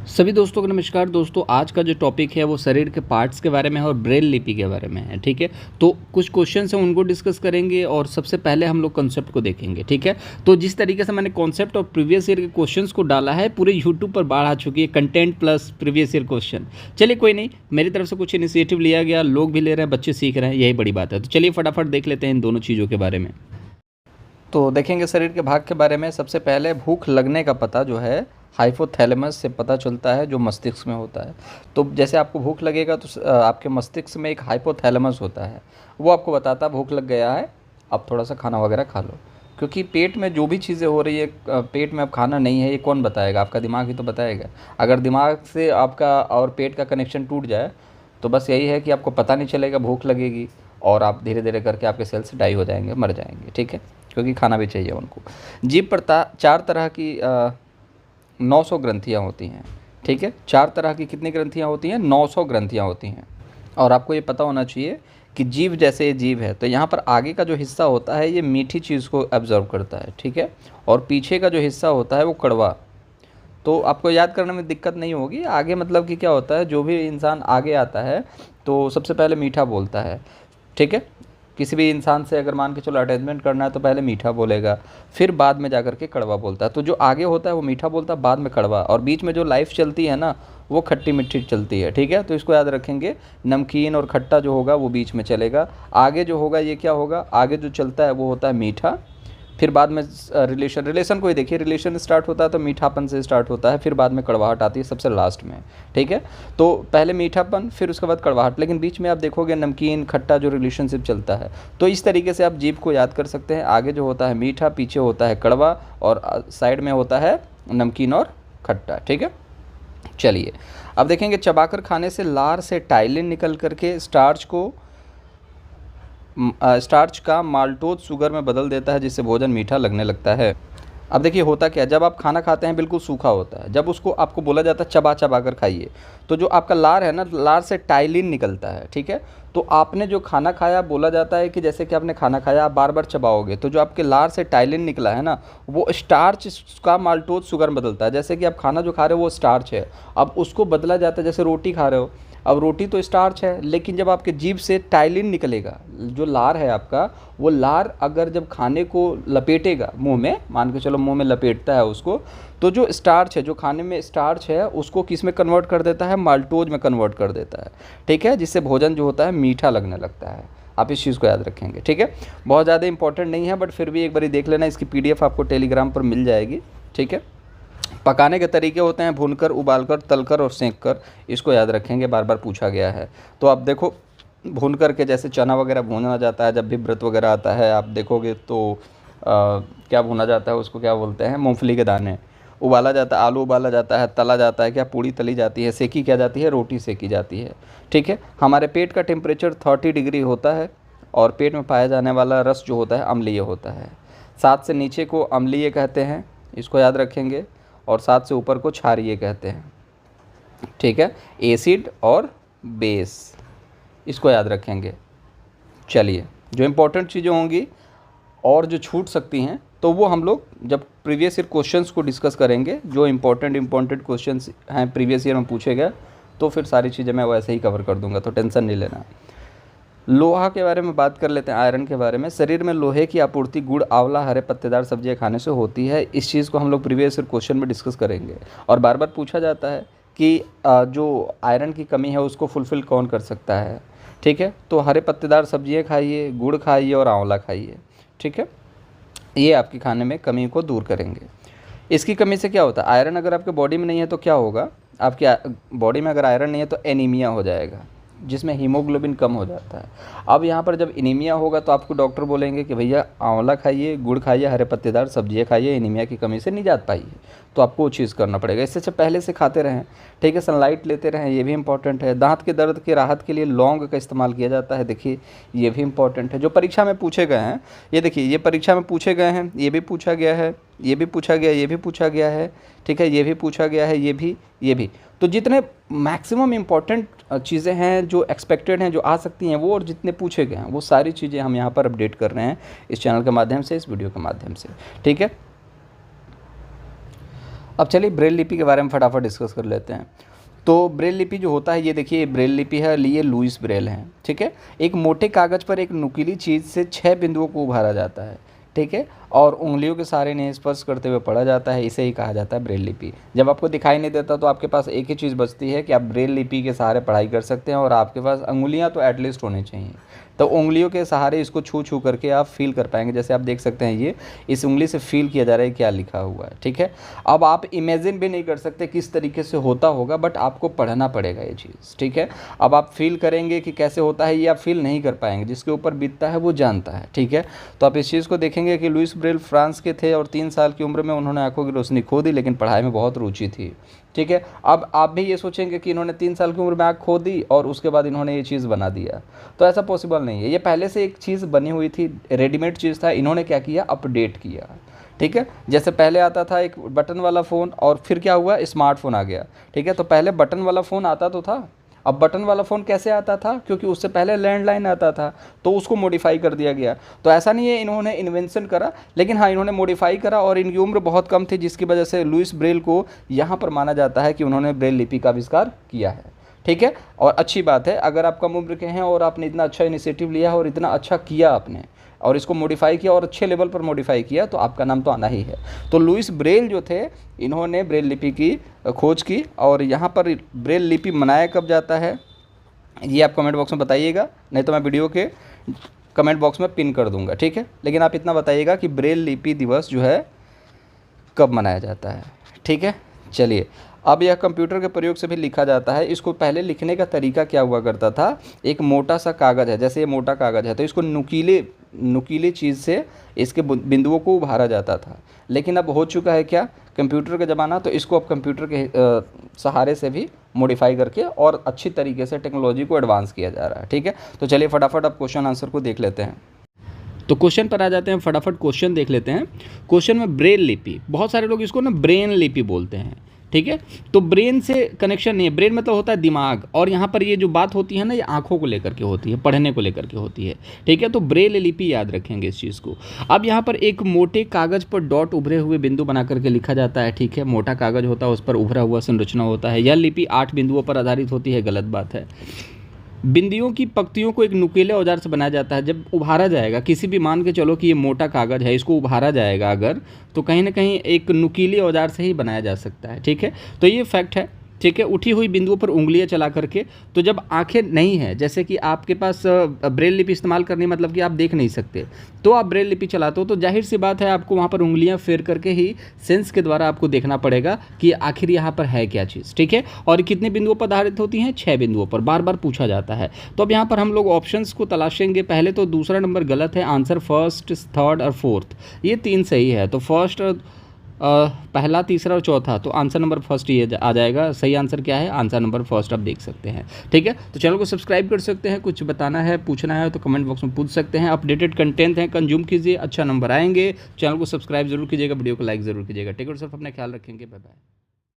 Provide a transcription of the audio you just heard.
सभी दोस्तों को नमस्कार। दोस्तों आज का जो टॉपिक है वो शरीर के पार्ट्स के बारे में है और ब्रेल लिपि के बारे में है। ठीक है, तो कुछ क्वेश्चंस हैं उनको डिस्कस करेंगे और सबसे पहले हम लोग कॉन्सेप्ट को देखेंगे। ठीक है, तो जिस तरीके से मैंने कॉन्सेप्ट और प्रीवियस ईयर के क्वेश्चंस को डाला है, पूरे यूट्यूब पर बाढ़ आ चुकी है, content plus previous year question. चलिए कोई नहीं, मेरी तरफ से कुछ इनिशिएटिव लिया गया, लोग भी ले रहे हैं, बच्चे सीख रहे हैं, यही बड़ी बात है। तो चलिए फटाफट देख लेते हैं इन दोनों चीज़ों के बारे में। तो देखेंगे शरीर के भाग के बारे में। सबसे पहले भूख लगने का पता जो है हाइपोथैलेमस से पता चलता है, जो मस्तिष्क में होता है। तो जैसे आपको भूख लगेगा तो आपके मस्तिष्क में एक हाइपोथैलेमस होता है, वो आपको बताता है भूख लग गया है, अब थोड़ा सा खाना वगैरह खा लो। क्योंकि पेट में जो भी चीज़ें हो रही है, पेट में अब खाना नहीं है, ये कौन बताएगा? आपका दिमाग ही तो बताएगा। अगर दिमाग से आपका और पेट का कनेक्शन टूट जाए तो बस यही है कि आपको पता नहीं चलेगा भूख लगेगी, और आप धीरे धीरे करके आपके सेल्स डाई हो जाएंगे, मर जाएंगे। ठीक है, क्योंकि खाना भी चाहिए उनको। जीभ पर चार तरह की 900 ग्रंथियाँ होती हैं। ठीक है, चार तरह की कितनी ग्रंथियाँ होती हैं? 900 ग्रंथियाँ होती हैं। और आपको ये पता होना चाहिए कि जीभ जैसे ये जीभ है, तो यहाँ पर आगे का जो हिस्सा होता है ये मीठी चीज़ को एब्जॉर्व करता है। ठीक है, और पीछे का जो हिस्सा होता है वो कड़वा। तो आपको याद करने में दिक्कत नहीं होगी। आगे मतलब कि क्या होता है, जो भी इंसान आगे आता है तो सबसे पहले मीठा बोलता है। ठीक है, किसी भी इंसान से अगर मान के चलो अटैचमेंट करना है तो पहले मीठा बोलेगा, फिर बाद में जाकर के कड़वा बोलता है। तो जो आगे होता है वो मीठा बोलता है, बाद में कड़वा, और बीच में जो लाइफ चलती है ना, वो खट्टी मीठी चलती है। ठीक है, तो इसको याद रखेंगे। नमकीन और खट्टा जो होगा वो बीच में चलेगा, आगे जो होगा ये क्या होगा, आगे जो चलता है वो होता है मीठा, फिर बाद में रिलेशन को ही देखिए, रिलेशन स्टार्ट होता है तो मीठापन से स्टार्ट होता है, फिर बाद में कड़वाहट आती है सबसे लास्ट में। ठीक है, तो पहले मीठापन, फिर उसके बाद कड़वाहट, लेकिन बीच में आप देखोगे नमकीन खट्टा जो रिलेशनशिप चलता है। तो इस तरीके से आप जीभ को याद कर सकते हैं। आगे जो होता है मीठा, पीछे होता है कड़वा, और साइड में होता है नमकीन और खट्टा। ठीक है, चलिए अब देखेंगे। चबाकर खाने से लार से टाइलिन निकल करके स्टार्च का माल्टोज शुगर में बदल देता है, जिससे भोजन मीठा लगने लगता है। अब देखिए होता क्या है, जब आप खाना खाते हैं बिल्कुल सूखा होता है, जब उसको आपको बोला जाता है चबा चबा कर खाइए, तो जो आपका लार है ना, लार से टाइलिन निकलता है। ठीक है, तो आपने जो खाना खाया, बोला जाता है कि जैसे कि आपने खाना खाया, आप बार बार चबाओगे तो जो आपके लार से टाइलिन निकला है ना, वो स्टार्च का माल्टोज शुगर में बदलता है। जैसे कि आप खाना जो खा रहे हो वो स्टार्च है, अब उसको बदला जाता है। जैसे रोटी खा रहे हो, अब रोटी तो स्टार्च है, लेकिन जब आपके जीभ से टाइलिन निकलेगा, जो लार है आपका, वो लार अगर जब खाने को लपेटेगा मुंह में, मान के चलो मुंह में लपेटता है उसको, तो जो स्टार्च है, जो खाने में स्टार्च है, उसको किस में कन्वर्ट कर देता है? माल्टोज में कन्वर्ट कर देता है। ठीक है, जिससे भोजन जो होता है मीठा लगने लगता है। आप इस चीज़ को याद रखेंगे। ठीक है, बहुत ज़्यादा इंपॉर्टेंट नहीं है, बट फिर भी एक बार देख लेना। इसकी PDF आपको टेलीग्राम पर मिल जाएगी। ठीक है, पकाने के तरीके होते हैं भूनकर, उबालकर, तलकर और सेंक कर। इसको याद रखेंगे, बार बार पूछा गया है। तो आप देखो, भून करके जैसे चना वगैरह भूना जाता है, जब भी व्रत वगैरह आता है आप देखोगे तो क्या भूना जाता है, उसको क्या बोलते हैं? मूंगफली के दाने। उबाला जाता है, आलू उबाला जाता है, तला जाता है, क्या पूड़ी तली जाती है, सेकी क्या जाती है? रोटी सेकी जाती है। ठीक है, हमारे पेट का टेम्परेचर 30 डिग्री होता है, और पेट में पाया जाने वाला रस जो होता है अम्लीय होता है। 7 से नीचे को अम्लीय कहते हैं, इसको याद रखेंगे, और 7 से ऊपर को क्षारीय कहते हैं। ठीक है, एसिड और बेस, इसको याद रखेंगे। चलिए, जो इम्पोर्टेंट चीज़ें होंगी और जो छूट सकती हैं तो वो हम लोग जब प्रीवियस ईयर क्वेश्चंस को डिस्कस करेंगे, जो इम्पोर्टेंट क्वेश्चंस हैं प्रीवियस ईयर में पूछे गए, तो फिर सारी चीज़ें मैं वैसे ही कवर कर दूंगा, तो टेंशन नहीं लेना। लोहा के बारे में बात कर लेते हैं, आयरन के बारे में। शरीर में लोहे की आपूर्ति गुड़, आंवला, हरे पत्तेदार सब्जियां खाने से होती है। इस चीज़ को हम लोग प्रीवियस ईयर क्वेश्चन में डिस्कस करेंगे। और बार बार पूछा जाता है कि जो आयरन की कमी है उसको फुलफ़िल कौन कर सकता है। ठीक है, तो हरे पत्तेदार सब्जियाँ खाइए, गुड़ खाइए और आंवला खाइए। ठीक है, ये आपकी खाने में कमी को दूर करेंगे। इसकी कमी से क्या होता है? आयरन अगर आपके बॉडी में नहीं है तो क्या होगा? आपकी बॉडी में अगर आयरन नहीं है तो एनीमिया हो जाएगा, जिसमें हीमोग्लोबिन कम हो जाता है। अब यहाँ पर जब एनीमिया होगा तो आपको डॉक्टर बोलेंगे कि भैया आंवला खाइए, गुड़ खाइए, हरे पत्तेदार सब्जियाँ खाइए, एनीमिया की कमी से निजात पाइए। तो आपको वो चीज़ करना पड़ेगा। इससे अच्छा पहले से खाते रहें। ठीक है, सनलाइट लेते रहें, ये भी इंपॉर्टेंट है। दांत के दर्द के राहत के लिए लौंग का इस्तेमाल किया जाता है, देखिए ये भी इंपॉर्टेंट है। जो परीक्षा में पूछे गए हैं, ये देखिए, ये परीक्षा में पूछे गए हैं, ये भी पूछा गया है, ये भी पूछा गया, ये भी पूछा गया है। ठीक है, ये भी पूछा गया है, ये भी। तो जितने मैक्सिमम इम्पॉर्टेंट चीज़ें हैं जो एक्सपेक्टेड हैं, जो आ सकती हैं वो, और जितने पूछे गए हैं वो सारी चीज़ें हम यहाँ पर अपडेट कर रहे हैं इस चैनल के माध्यम से, इस वीडियो के माध्यम से। ठीक है, अब चलिए ब्रेल लिपि के बारे में फटाफट डिस्कस कर लेते हैं। तो ब्रेल लिपि जो होता है, ये देखिए ब्रेल लिपि है, ये लुईस ब्रेल है, ठीक है। एक मोटे कागज़ पर एक नुकीली चीज़ से 6 बिंदुओं को उभारा जाता है, ठीक है, और उंगलियों के सहारे इन्हें स्पर्श करते हुए पढ़ा जाता है, इसे ही कहा जाता है ब्रेल लिपि। जब आपको दिखाई नहीं देता तो आपके पास एक ही चीज़ बचती है कि आप ब्रेल लिपि के सहारे पढ़ाई कर सकते हैं, और आपके पास अंगुलियां तो एटलीस्ट होनी चाहिए। तो उंगलियों के सहारे इसको छू छू करके आप फील कर पाएंगे। जैसे आप देख सकते हैं, ये इस उंगली से फील किया जा रहा है क्या लिखा हुआ है, ठीक है। अब आप इमेजिन भी नहीं कर सकते किस तरीके से होता होगा, बट आपको पढ़ना पड़ेगा ये चीज़, ठीक है। अब आप फील करेंगे कि कैसे होता है, ये आप फील नहीं कर पाएंगे, जिसके ऊपर बीतता है वो जानता है, ठीक है। तो आप इस चीज़ को देखेंगे कि लुईस ब्रेल फ्रांस के थे और 3 साल की उम्र में उन्होंने आंखों की रोशनी खो दी, लेकिन पढ़ाई में बहुत रुचि थी, ठीक है। अब आप भी ये सोचेंगे कि इन्होंने 3 साल की उम्र में आँख खो दी और उसके बाद इन्होंने ये चीज़ बना दिया, तो ऐसा पॉसिबल नहीं है। ये पहले से एक चीज़ बनी हुई थी, रेडीमेड चीज़ था, इन्होंने क्या किया, अपडेट किया, ठीक है। जैसे पहले आता था एक बटन वाला फ़ोन, और फिर क्या हुआ, स्मार्टफोन आ गया, ठीक है। तो पहले बटन वाला फ़ोन आता तो था, अब बटन वाला फ़ोन कैसे आता था, क्योंकि उससे पहले लैंडलाइन आता था, तो उसको मॉडिफाई कर दिया गया। तो ऐसा नहीं है इन्होंने इन्वेंशन करा, लेकिन हाँ इन्होंने मॉडिफाई करा, और इनकी उम्र बहुत कम थी, जिसकी वजह से लुईस ब्रेल को यहाँ पर माना जाता है कि उन्होंने ब्रेल लिपि का आविष्कार किया है, ठीक है। और अच्छी बात है, अगर आप कम उम्र के हैं और आपने इतना अच्छा इनिशिएटिव लिया है और इतना अच्छा किया आपने, और इसको मॉडिफाई किया और अच्छे लेवल पर मॉडिफाई किया, तो आपका नाम तो आना ही है। तो लुईस ब्रेल जो थे, इन्होंने ब्रेल लिपि की खोज की, और यहाँ पर ब्रेल लिपि मनाया कब जाता है ये आप कमेंट बॉक्स में बताइएगा, नहीं तो मैं वीडियो के कमेंट बॉक्स में पिन कर दूंगा, ठीक है। लेकिन आप इतना बताइएगा कि ब्रेल लिपि दिवस जो है कब मनाया जाता है, ठीक है। चलिए, अब यह कंप्यूटर के प्रयोग से भी लिखा जाता है। इसको पहले लिखने का तरीका क्या हुआ करता था, एक मोटा सा कागज़ है, जैसे ये मोटा कागज़ है, तो इसको नुकीली चीज़ से इसके बिंदुओं को उभारा जाता था। लेकिन अब हो चुका है क्या, कंप्यूटर का ज़माना, तो इसको अब कंप्यूटर के सहारे से भी मॉडिफाई करके और अच्छी तरीके से टेक्नोलॉजी को एडवांस किया जा रहा है, ठीक है। तो चलिए फटाफट अब क्वेश्चन आंसर को देख लेते हैं। तो क्वेश्चन पर आ जाते हैं, फटाफट क्वेश्चन देख लेते हैं। क्वेश्चन में ब्रेल लिपि, बहुत सारे लोग इसको ना ब्रेन लिपि बोलते हैं, ठीक है। तो ब्रेन से कनेक्शन नहीं है, ब्रेन मतलब होता है दिमाग, और यहाँ पर ये जो बात होती है ना, ये आंखों को लेकर के होती है, पढ़ने को लेकर के होती है, ठीक है। तो ब्रेल लिपि याद रखेंगे इस चीज़ को। अब यहाँ पर एक मोटे कागज़ पर डॉट उभरे हुए बिंदु बना करके लिखा जाता है, ठीक है। मोटा कागज़ होता है, उस पर उभरा हुआ संरचना होता है। यह लिपि 8 बिंदुओं पर आधारित होती है, गलत बात है। बिंदियों की पंक्तियों को एक नुकीले औजार से बनाया जाता है। जब उभारा जाएगा, किसी भी मान के चलो कि ये मोटा कागज़ है, इसको उभारा जाएगा अगर, तो कहीं ना कहीं एक नुकीले औजार से ही बनाया जा सकता है, ठीक है। तो ये फैक्ट है, ठीक है। उठी हुई बिंदुओं पर उंगलियां चला करके, तो जब आंखें नहीं है, जैसे कि आपके पास ब्रेल लिपि इस्तेमाल करनी मतलब कि आप देख नहीं सकते, तो आप ब्रेल लिपि चलाते हो, तो जाहिर सी बात है आपको वहाँ पर उंगलियां फेर करके ही सेंस के द्वारा आपको देखना पड़ेगा कि आखिर यहाँ पर है क्या चीज़, ठीक है। और कितने बिंदुओं पर आधारित होती हैं, 6 बिंदुओं पर, बार बार पूछा जाता है। तो अब यहाँ पर हम लोग ऑप्शंस को तलाशेंगे। पहले तो दूसरा नंबर गलत है, आंसर फर्स्ट, थर्ड और फोर्थ, ये 3 सही है। तो फर्स्ट, पहला, तीसरा और चौथा, तो आंसर नंबर फर्स्ट ये आ जाएगा। सही आंसर क्या है, आंसर नंबर फर्स्ट आप देख सकते हैं, ठीक है। तो चैनल को सब्सक्राइब कर सकते हैं, कुछ बताना है, पूछना है तो कमेंट बॉक्स में पूछ सकते हैं। अपडेटेड कंटेंट है, कंज्यूम कीजिए, अच्छा नंबर आएंगे। चैनल को सब्सक्राइब जरूर कीजिएगा, वीडियो को लाइक जरूर कीजिएगा। टेक केयर, अपना ख्याल रखेंगे, बाय बाय।